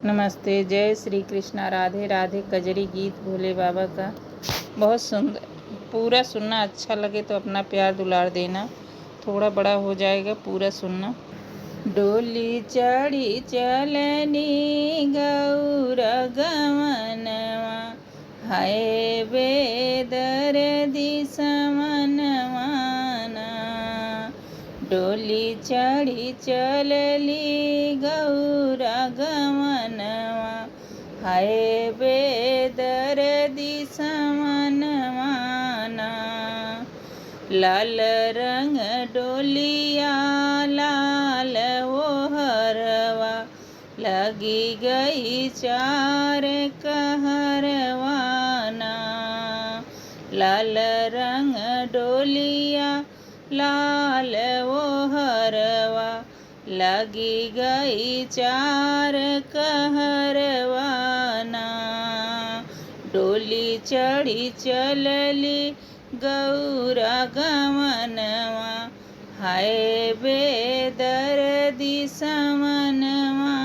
नमस्ते। जय श्री कृष्णा। राधे राधे। कजरी गीत भोले बाबा का बहुत सुंदर। पूरा सुनना, अच्छा लगे तो अपना प्यार दुलार देना, थोड़ा बड़ा हो जाएगा, पूरा सुनना। डोली चढ़ी चलनी गौर गमनवा, हाय बेदर्दी समनवा ना। डोली चढ़ी चलली गौर गमनवा, हाय बेदर्दी समनवा ना। लाल रंग डोलिया लाल ओहरवा, लगी गई चार कहरवाना। लाल रंग डोलिया लाल ओहरवा, लगी गई चार कहरवाना। डोली चढ़ी चलली गौर गमनवा, हाय बेदर्दी समनवा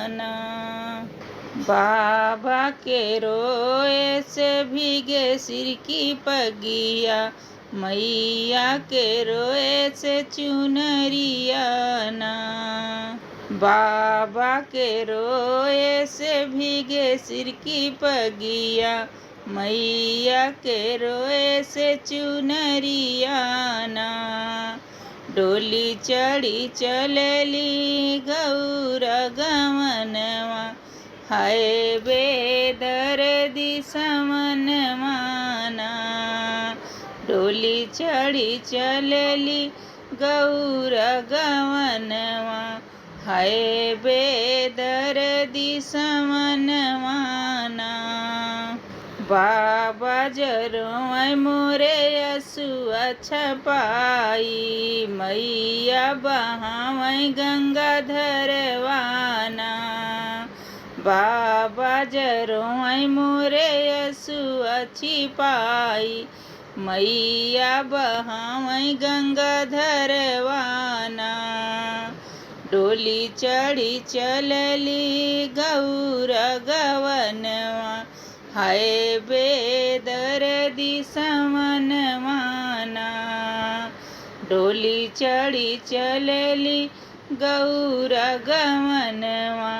ना। बाबा के रोए से भीगे सिर की पगिया, मैया के रोए से चुनरिया ना। बाबा के रोए से भीगे सिर की पगिया, मैया के रोए से चुनरिया ना। डोली चढ़ी चलली गौर गमनवा, हाय बेदर्दी समनवा ना। डोली चढ़ी चलली गौर गमनवा, हाय बेदर्दी समनवा ना। बाबा जरोय मोरे असुआ छपाई, मैया बहावै गंगाधरवा ना। बाबा जरोय मोरे असुआ छिपाई, मैया बहावै गंगाधरवा ना। डोली चढ़ी चलली गौर गवनवा, हाय बेदर्दी समनवा ना। डोली चढ़ी चलली गौर गमनवा,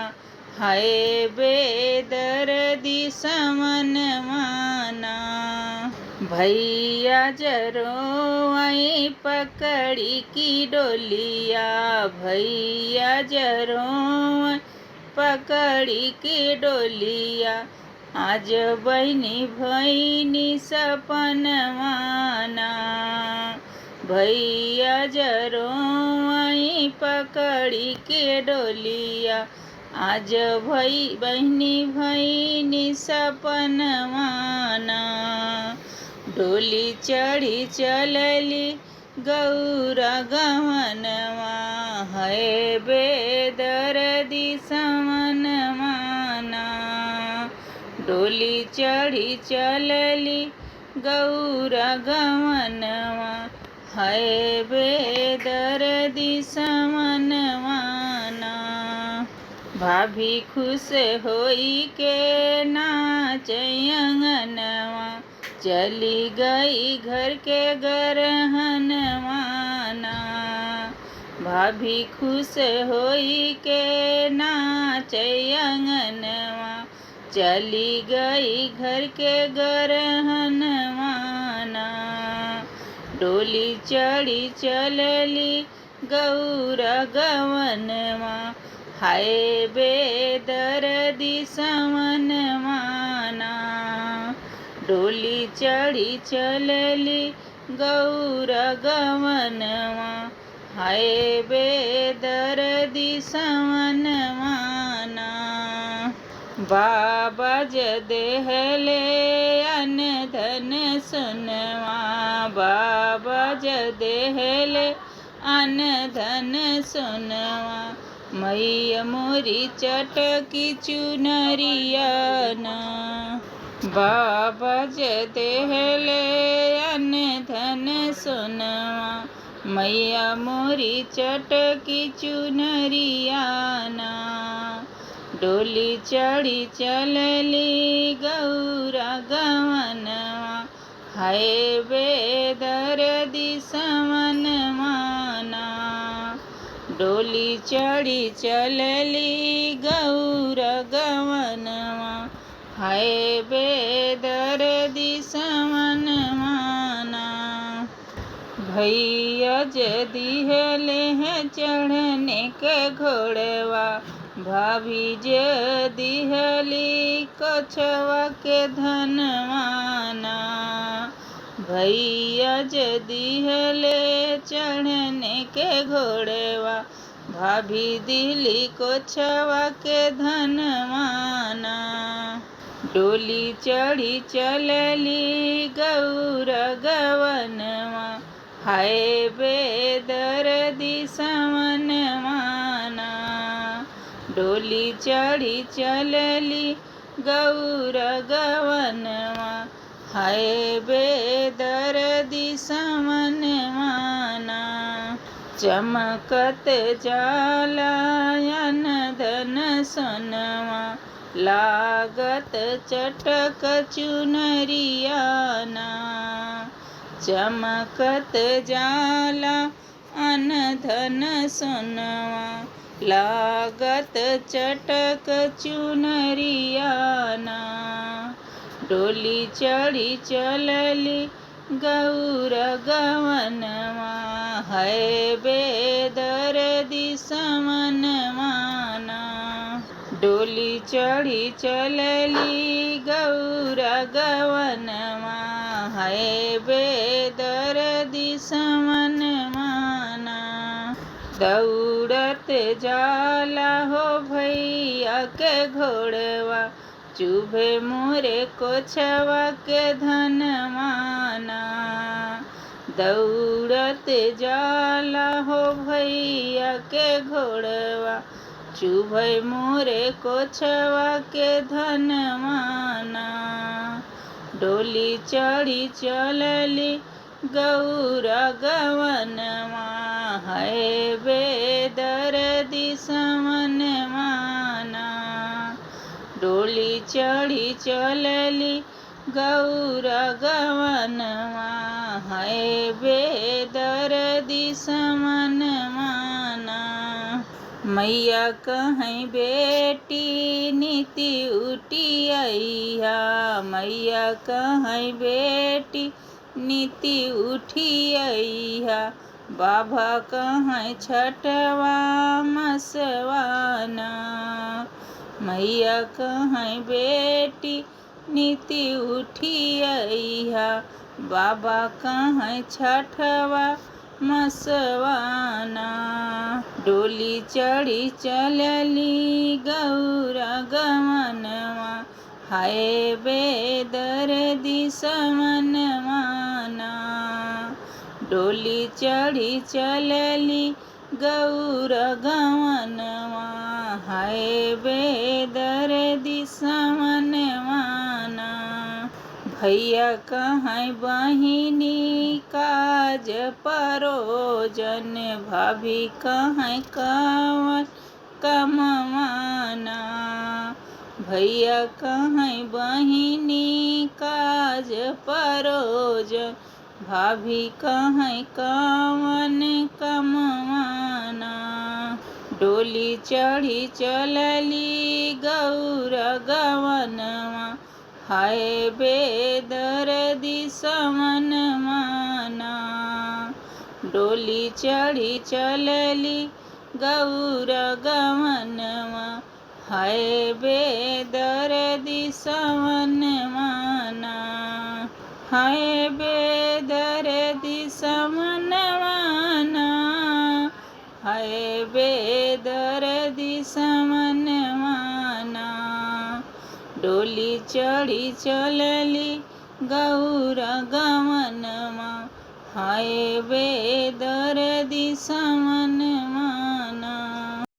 हाय बेदर्दी समनवा ना। भैया जरोई पकड़ी की डोलिया, भैया जरोई पकड़ी की डोलिया, आज बहनी भैनी सपनवा ना। भैया जरोई पकड़ी के डोलिया, आज बहनी भैनी सपनवा ना। डोली चढ़ी चलली गौर गमनवा, हाय बेदर्दी समनवा ना। डोली चढ़ी चलली गौर गमनवा, हाय बेदर्दी समनवा ना। भाभी खुश होई के नाच अंगनवा, चली गई घर के गरहनवा ना। भाभी खुश होई के नाच अंगनवा, चली गई घर के गरहनवा ना। डोली चढ़ी चलली गौर गवनवा, हाय बेदर्दी समनवा ना। डोली चढ़ी चलली गौर गवनवा, हाय बेदर्दी समनवा ना। बाबा जदेहले अन धन सुनवा, बाबा जदेहले अन धन सुनवा, मैया मोरी चटकी चुनरिया ना। बाबा जदेहले अन धन सुनवा, मैया मोरी चटकी चुनरिया ना। डोली चढ़ी चलली गौरा गवनवा, हाय बेदर्दी समनवाना। डोली चढ़ी चलली गौरा गवनवा, हाय बेदर्दी समनवाना। भैया जदी हेले हैं चढ़ने के घोड़वा, भाभी जदी हेली कछवा के धनवाना। भैया जदी हेले चढ़ने के घोड़वा, भाभी दिली कछवा के धनवाना। डोली चढ़ी चलली गौरा गवनवा, हाय बेदर्दी समनवाना। डोली चढ़ी चलली गौरा गवनवा, हाय बेदर्दी समनवाना। चमकत जाला अन धन सोनवा, लागत चटक चुनरियाना। चमकत जाला अन धन सोनवा, लागत चटक चुनरियाना। डोली चढ़ी चलली गौरा गवनवा, हाय बेदर्दी समनवाना। डोली चढ़ी चलली गौरा गवनवा, हाय बेदर्दी समनवाना। दौड़त जाला हो भैया के घोड़वा, चुभे मोरे कोछवा के धनवाना। दौड़त जाला हो भैया के घोड़वा, चुभे मोरे कोछवा के धनवाना। डोली चढ़ी चलली गौरा गवनवा, हाय बेदर्दी समनवाना। डोली चढ़ी चलली गौरा गवनवा, हाय बेदर्दी समनवाना। मैया कहीं बेटी नीति उठी अइहा, मैया कहीं बेटी नीति उठी अइहा। बाबा कहीं छठवा मसवाना, मैया कहीं बेटी नीति उठी अइहा। बाबा कहीं छठवा मसवाना। डोली चढ़ी चलली गौरा गवनवा, हाय बेदर्दी समनवाना। डोली चढ़ी चलली गौरा गवनवा, हाय बेदर्दी समनवाना। भैया कहीं बहिनी काज परोजन, भाभी कहीं कवन कमवाना। भैया कहीं बहिनी काज परोजन, भाभी कहीं कवन कमवाना। डोली चढ़ी चलली गौरा गवनवा, हाय बेदर्दी समनवाना। डोली चढ़ी चलली गौरा गवनवा, हाय बेदर्दी समनवाना। हाय बेदर्दी समनवाना, हाय बेदर्दी समनवाना। डोली चढ़ी चलली गौरा गवनवा, हाय बेदर्दी समनवाना।